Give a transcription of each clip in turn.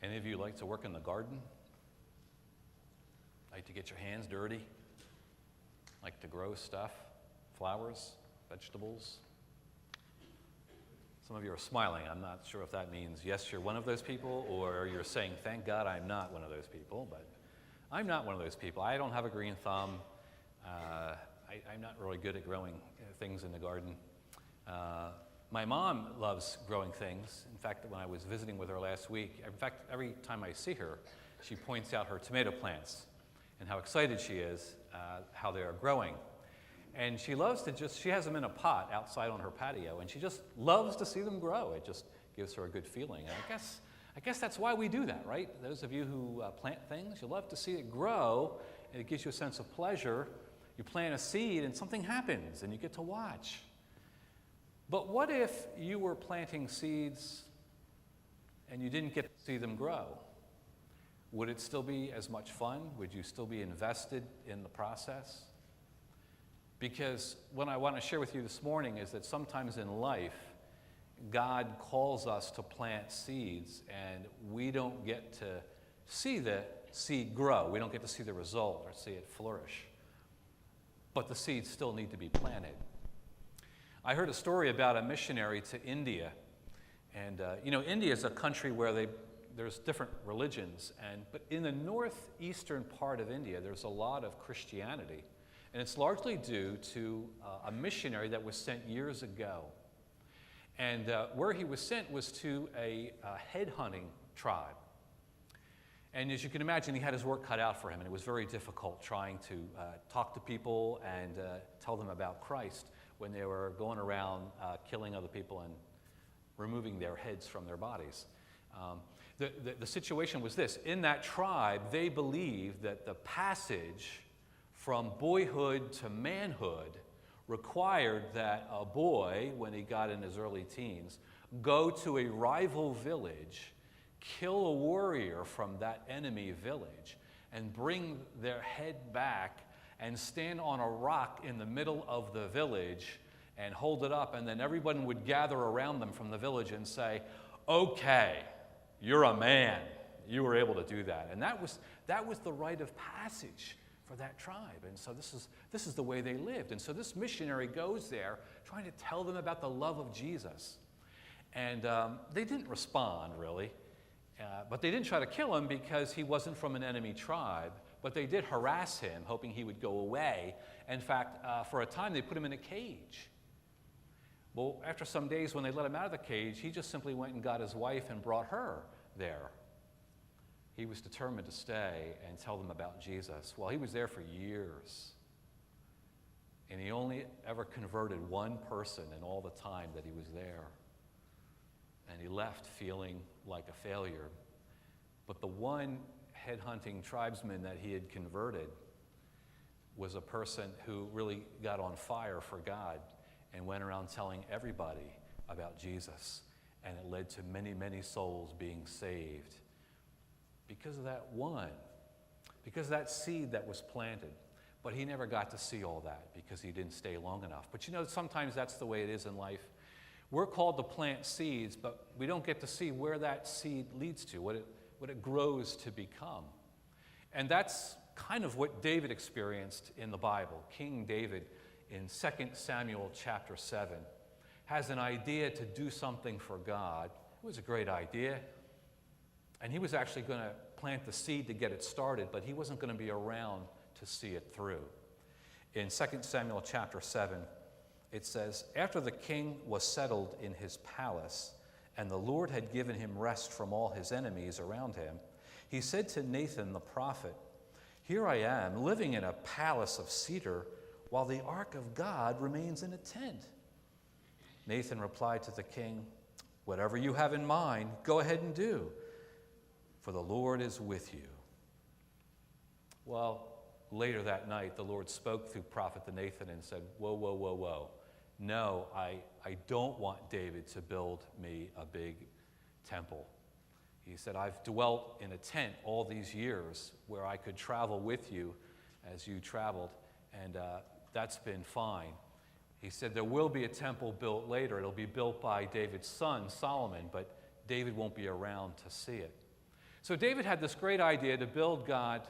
Any of you like to work in the garden? Like to get your hands dirty? Like to grow stuff? Flowers? Vegetables? Some of you are smiling. I'm not sure if that means yes, you're one of those people, or you're saying, thank God I'm not one of those people. But I'm not one of those people. I don't have a green thumb. I'm not really good at growing things in the garden. My mom loves growing things. In fact, when I was visiting with her last week, in fact, every time I see her, she points out her tomato plants and how excited she is, how they are growing. And she loves to she has them in a pot outside on her patio, and she just loves to see them grow. It just gives her a good feeling. And I guess that's why we do that, right? Those of you who plant things, you love to see it grow, and it gives you a sense of pleasure. You plant a seed, and something happens, and you get to watch. But what if you were planting seeds and you didn't get to see them grow? Would it still be as much fun? Would you still be invested in the process? Because what I want to share with you this morning is that sometimes in life, God calls us to plant seeds, and we don't get to see the seed grow. We don't get to see the result or see it flourish. But the seeds still need to be planted. I heard a story about a missionary to India. And, India is a country where there's different religions. But in the northeastern part of India, there's a lot of Christianity. And it's largely due to a missionary that was sent years ago. And where he was sent was to a headhunting tribe. And as you can imagine, he had his work cut out for him, and it was very difficult trying to talk to people and tell them about Christ when they were going around killing other people and removing their heads from their bodies. The situation was this. In that tribe, they believed that the passage from boyhood to manhood required that a boy, when he got in his early teens, go to a rival village, kill a warrior from that enemy village, and bring their head back and stand on a rock in the middle of the village and hold it up, and then everyone would gather around them from the village and say, okay, you're a man. You were able to do that. And that was the rite of passage for that tribe. And so this is the way they lived. And so this missionary goes there trying to tell them about the love of Jesus. And they didn't respond, really. But they didn't try to kill him because he wasn't from an enemy tribe. But they did harass him, hoping he would go away. In fact, for a time, they put him in a cage. Well, after some days, when they let him out of the cage, he just simply went and got his wife and brought her there. He was determined to stay and tell them about Jesus. Well, he was there for years. And he only ever converted one person in all the time that he was there. And he left feeling like a failure. But the one headhunting tribesman that he had converted was a person who really got on fire for God and went around telling everybody about Jesus. And it led to many, many souls being saved because of that one, because of that seed that was planted. But he never got to see all that because he didn't stay long enough. But sometimes that's the way it is in life. We're called to plant seeds, but we don't get to see where that seed leads to, what it grows to become. And that's kind of what David experienced in the Bible. King David, in 2 Samuel chapter 7, has an idea to do something for God. It was a great idea. And he was actually going to plant the seed to get it started, but he wasn't going to be around to see it through. In 2 Samuel chapter 7, it says, after the king was settled in his palace, and the Lord had given him rest from all his enemies around him, he said to Nathan the prophet, here I am, living in a palace of cedar, while the ark of God remains in a tent. Nathan replied to the king, whatever you have in mind, go ahead and do, for the Lord is with you. Well, later that night, the Lord spoke through prophet to Nathan and said, whoa, whoa, whoa, whoa. No, I don't want David to build me a big temple. He said, I've dwelt in a tent all these years where I could travel with you as you traveled, and that's been fine. He said, there will be a temple built later. It'll be built by David's son, Solomon, but David won't be around to see it. So David had this great idea to build God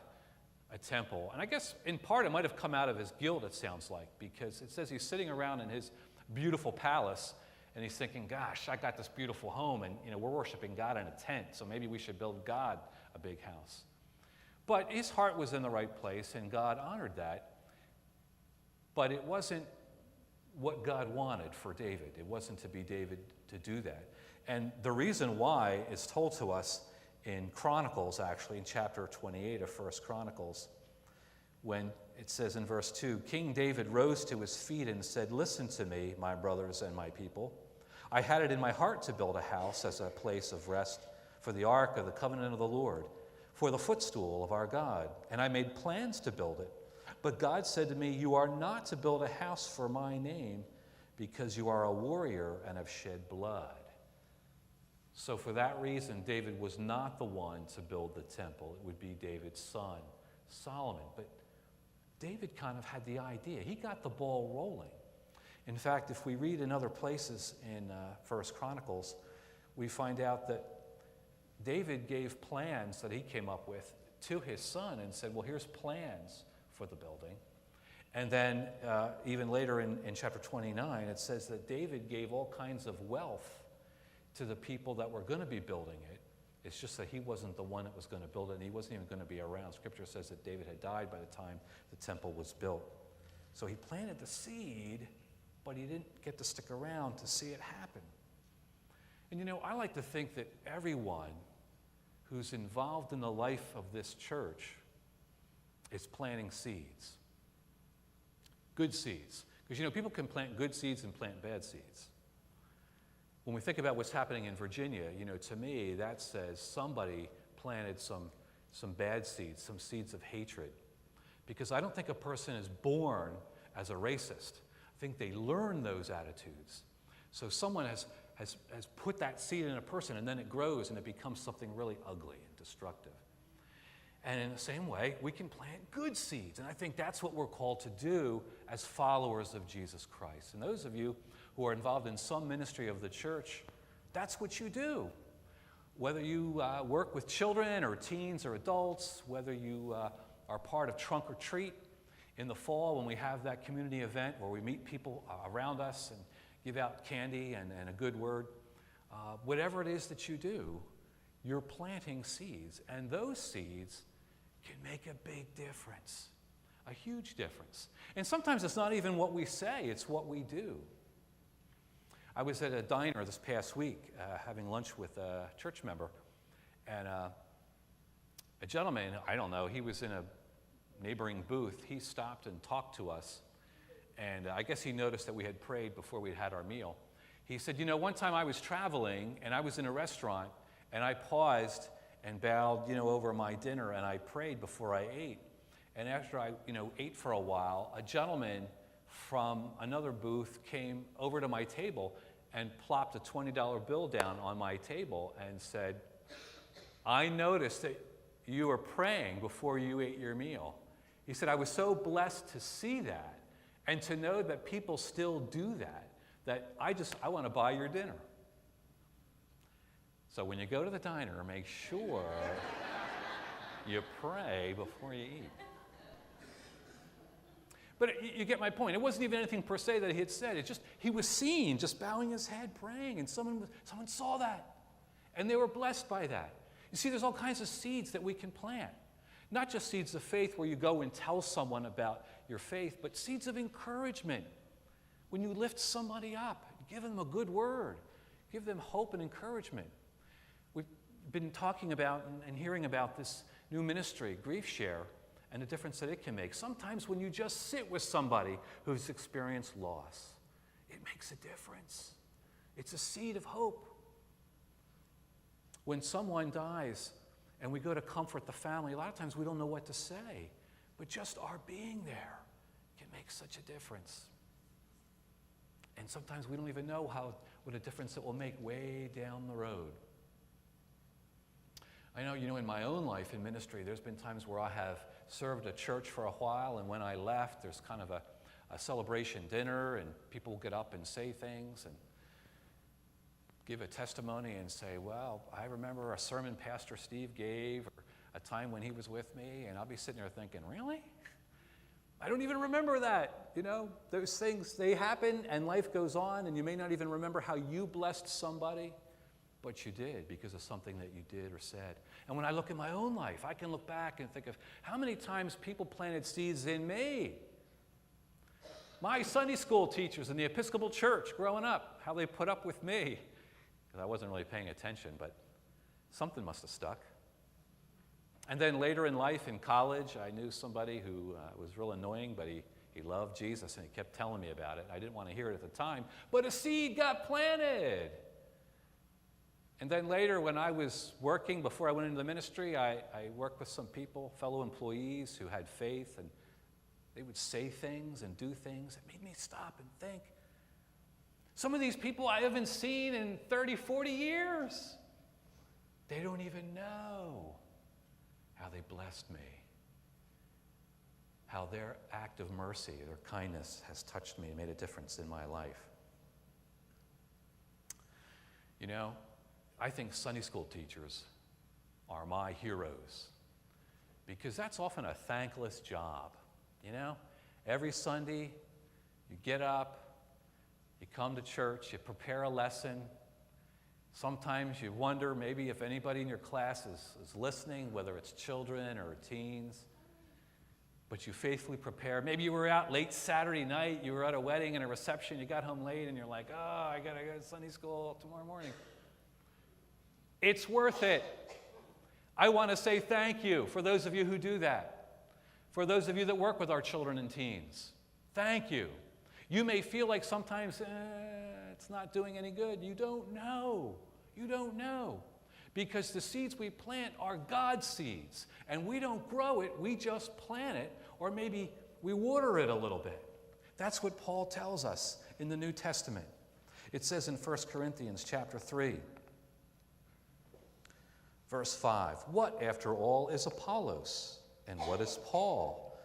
a temple. And I guess in part it might have come out of his guilt, it sounds like, because it says he's sitting around in his beautiful palace and he's thinking, gosh, I got this beautiful home and we're worshiping God in a tent, so maybe we should build God a big house. But his heart was in the right place and God honored that. But it wasn't what God wanted for David. It wasn't to be David to do that. And the reason why is told to us in Chronicles, actually, in chapter 28 of 1 Chronicles, when it says in verse 2, King David rose to his feet and said, "Listen to me, my brothers and my people. I had it in my heart to build a house as a place of rest for the ark of the covenant of the Lord, for the footstool of our God, and I made plans to build it. But God said to me, you are not to build a house for my name, because you are a warrior and have shed blood." So for that reason, David was not the one to build the temple. It would be David's son, Solomon. But David kind of had the idea. He got the ball rolling. In fact, if we read in other places in 1 Chronicles, we find out that David gave plans that he came up with to his son and said, well, here's plans for the building. And then even later in chapter 29, it says that David gave all kinds of wealth to the people that were going to be building it. It's just that he wasn't the one that was going to build it, and he wasn't even going to be around. Scripture says that David had died by the time the temple was built. So he planted the seed, but he didn't get to stick around to see it happen. And I like to think that everyone who's involved in the life of this church is planting seeds. Good seeds. Because people can plant good seeds and plant bad seeds. When we think about what's happening in Virginia, to me, that says somebody planted some bad seeds, some seeds of hatred. Because I don't think a person is born as a racist. I think they learn those attitudes. So someone has put that seed in a person, and then it grows and it becomes something really ugly and destructive. And in the same way, we can plant good seeds. And I think that's what we're called to do as followers of Jesus Christ. And those of you who are involved in some ministry of the church, that's what you do. Whether you work with children or teens or adults, whether you are part of Trunk or Treat in the fall when we have that community event where we meet people around us and give out candy and a good word, whatever it is that you do, you're planting seeds. And those seeds can make a big difference, a huge difference. And sometimes it's not even what we say, it's what we do. I was at a diner this past week having lunch with a church member, and a gentleman, I don't know, he was in a neighboring booth. He stopped and talked to us, and I guess he noticed that we had prayed before we had our meal. He said, one time I was traveling, and I was in a restaurant, and I paused and bowed, over my dinner, and I prayed before I ate. And after I, ate for a while, a gentleman from another booth came over to my table and plopped a $20 bill down on my table and said, "I noticed that you were praying before you ate your meal." He said, "I was so blessed to see that and to know that people still do that I want to buy your dinner." So when you go to the diner, make sure you pray before you eat. But you get my point. It wasn't even anything per se that he had said. It's just he was seen just bowing his head praying, and someone saw that, and they were blessed by that. You see, there's all kinds of seeds that we can plant. Not just seeds of faith where you go and tell someone about your faith, but seeds of encouragement. When you lift somebody up, give them a good word, give them hope and encouragement. We've been talking about and hearing about this new ministry, Grief Share, and the difference that it can make. Sometimes when you just sit with somebody who's experienced loss, it makes a difference. It's a seed of hope. When someone dies and we go to comfort the family, a lot of times we don't know what to say, but just our being there can make such a difference. And sometimes we don't even know what a difference it will make way down the road. I know, in my own life in ministry, there's been times where I have served a church for a while, and when I left, there's kind of a celebration dinner, and people will get up and say things. And give a testimony and say, well, I remember a sermon Pastor Steve gave, or a time when he was with me, and I'll be sitting there thinking, really? I don't even remember that. Those things, they happen and life goes on, and you may not even remember how you blessed somebody, but you did because of something that you did or said. And when I look at my own life, I can look back and think of how many times people planted seeds in me. My Sunday school teachers in the Episcopal Church growing up, how they put up with me, because I wasn't really paying attention, but something must have stuck. And then later in life, in college, I knew somebody who was real annoying, but he loved Jesus, and he kept telling me about it. I didn't want to hear it at the time, but a seed got planted. And then later, when I was working, before I went into the ministry, I worked with some people, fellow employees who had faith, and they would say things and do things that made me stop and think. Some of these people I haven't seen in 30, 40 years. They don't even know how they blessed me, how their act of mercy, their kindness has touched me and made a difference in my life. I think Sunday school teachers are my heroes because that's often a thankless job. Every Sunday, you get up, you come to church, you prepare a lesson. Sometimes you wonder maybe if anybody in your class is listening, whether it's children or teens. But you faithfully prepare. Maybe you were out late Saturday night, you were at a wedding and a reception, you got home late, and you're like, oh, I got to go to Sunday school tomorrow morning. It's worth it. I want to say thank you for those of you who do that. For those of you that work with our children and teens, thank you. You may feel like sometimes it's not doing any good. You don't know. You don't know. Because the seeds we plant are God's seeds. And we don't grow it, we just plant it, or maybe we water it a little bit. That's what Paul tells us in the New Testament. It says in 1 Corinthians chapter 3, verse 5, what, after all, is Apollos? And what is Paul?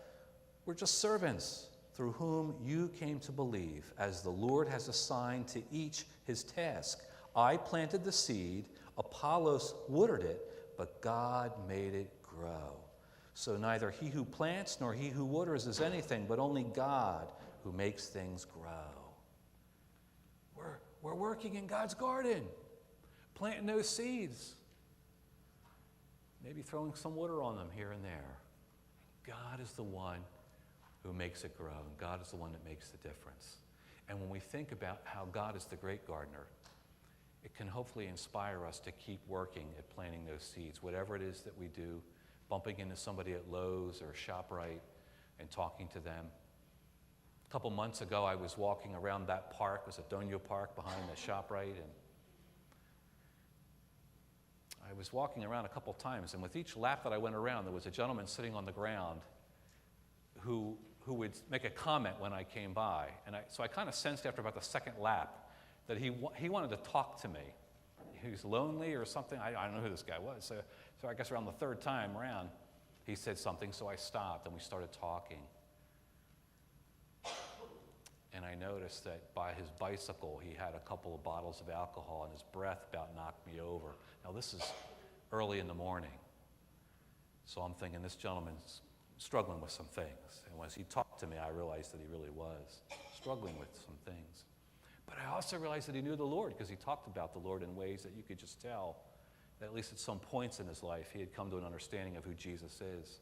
We're just servants through whom you came to believe, as the Lord has assigned to each his task. I planted the seed, Apollos watered it, but God made it grow. So neither he who plants nor he who waters is anything, but only God who makes things grow. We're working in God's garden, planting those seeds, maybe throwing some water on them here and there. God is the one who makes it grow, and God is the one that makes the difference. And when we think about how God is the great gardener, it can hopefully inspire us to keep working at planting those seeds, whatever it is that we do, bumping into somebody at Lowe's or ShopRite and talking to them. A couple months ago, I was walking around that park. It was at Donio Park behind the ShopRite, and I was walking around a couple times, and with each lap that I went around, there was a gentleman sitting on the ground who would make a comment when I came by. And so I kind of sensed after about the second lap that he wanted to talk to me. He was lonely or something. I don't know who this guy was. So I guess around the third time around, he said something, so I stopped, and we started talking. And I noticed that by his bicycle, he had a couple of bottles of alcohol, and his breath about knocked me over. Now, this is early in the morning. So I'm thinking, this gentleman's struggling with some things. And as he talked to me, I realized that he really was struggling with some things. But I also realized that he knew the Lord, because he talked about the Lord in ways that you could just tell that at least at some points in his life, he had come to an understanding of who Jesus is.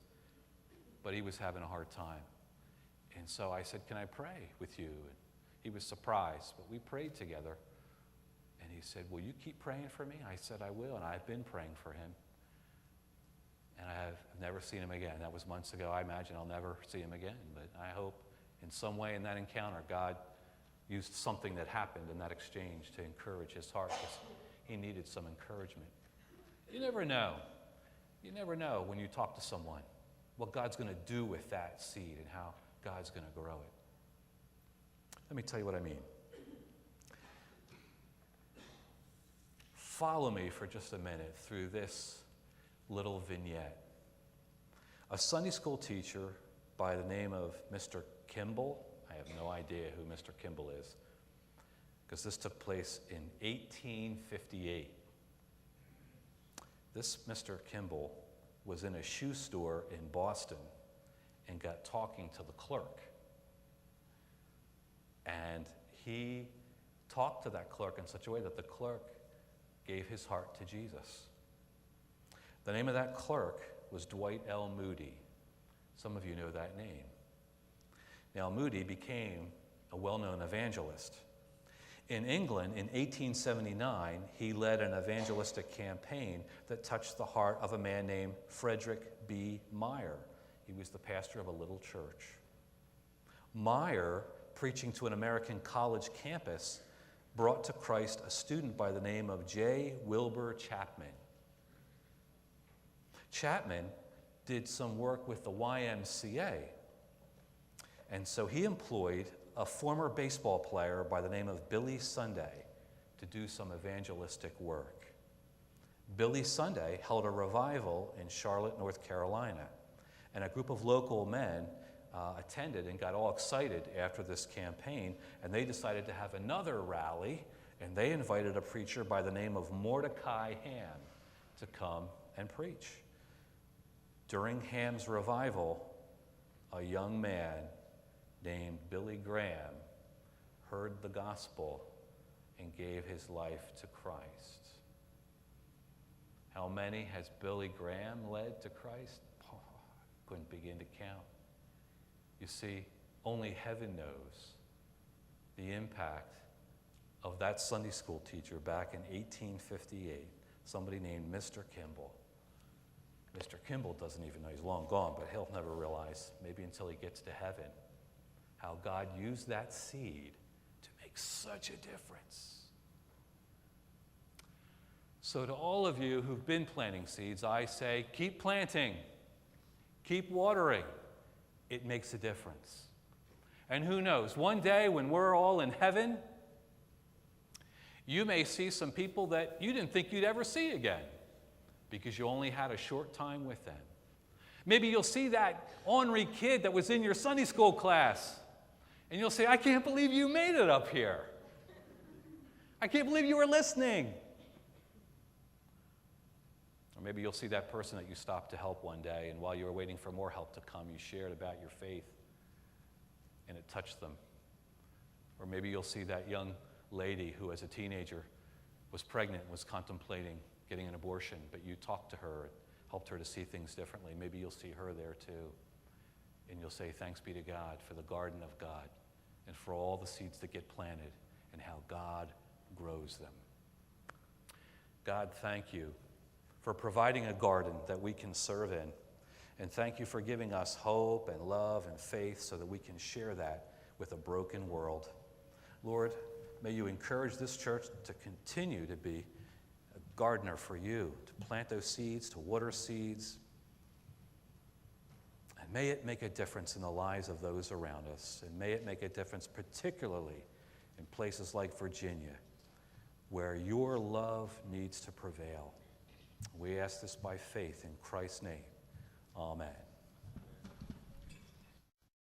But he was having a hard time. And so I said, can I pray with you? And he was surprised, but we prayed together. And he said, will you keep praying for me? I said, I will, and I've been praying for him. And I have never seen him again. That was months ago. I imagine I'll never see him again. But I hope in some way in that encounter, God used something that happened in that exchange to encourage his heart, because he needed some encouragement. You never know. You never know when you talk to someone what God's going to do with that seed and how God's going to grow it. Let me tell you what I mean. Follow me for just a minute through this little vignette. A Sunday school teacher by the name of Mr. Kimball, I have no idea who Mr. Kimball is, because this took place in 1858. This Mr. Kimball was in a shoe store in Boston and got talking to the clerk. And he talked to that clerk in such a way that the clerk gave his heart to Jesus. The name of that clerk was Dwight L. Moody. Some of you know that name. Now, Moody became a well-known evangelist. In England, in 1879, he led an evangelistic campaign that touched the heart of a man named Frederick B. Meyer. He was the pastor of a little church. Meyer, preaching to an American college campus, brought to Christ a student by the name of J. Wilbur Chapman. Chapman did some work with the YMCA, and so he employed a former baseball player by the name of Billy Sunday to do some evangelistic work. Billy Sunday held a revival in Charlotte, North Carolina, and a group of local men attended and got all excited after this campaign, and they decided to have another rally, and they invited a preacher by the name of Mordecai Ham to come and preach. During Ham's revival, a young man named Billy Graham heard the gospel and gave his life to Christ. How many has Billy Graham led to Christ? Oh, I couldn't begin to count. You see, only heaven knows the impact of that Sunday school teacher back in 1858, somebody named Mr. Kimball. Mr. Kimball doesn't even know, he's long gone, but he'll never realize, maybe until he gets to heaven, how God used that seed to make such a difference. So to all of you who've been planting seeds, I say, keep planting, keep watering. It makes a difference. And who knows, one day when we're all in heaven, you may see some people that you didn't think you'd ever see again because you only had a short time with them. Maybe you'll see that ornery kid that was in your Sunday school class, and you'll say, I can't believe you made it up here. I can't believe you were listening. Or maybe you'll see that person that you stopped to help one day, and while you were waiting for more help to come, you shared about your faith, and it touched them. Or maybe you'll see that young lady who, as a teenager, was pregnant and was contemplating getting an abortion, but you talked to her, helped her to see things differently. Maybe you'll see her there too, and you'll say, thanks be to God for the garden of God and for all the seeds that get planted and how God grows them. God, thank you for providing a garden that we can serve in, and thank you for giving us hope and love and faith so that we can share that with a broken world. Lord, may you encourage this church to continue to be a gardener for you, to plant those seeds, to water seeds, and may it make a difference in the lives of those around us, and may it make a difference particularly in places like Virginia, where your love needs to prevail. We ask this by faith in Christ's name. Amen.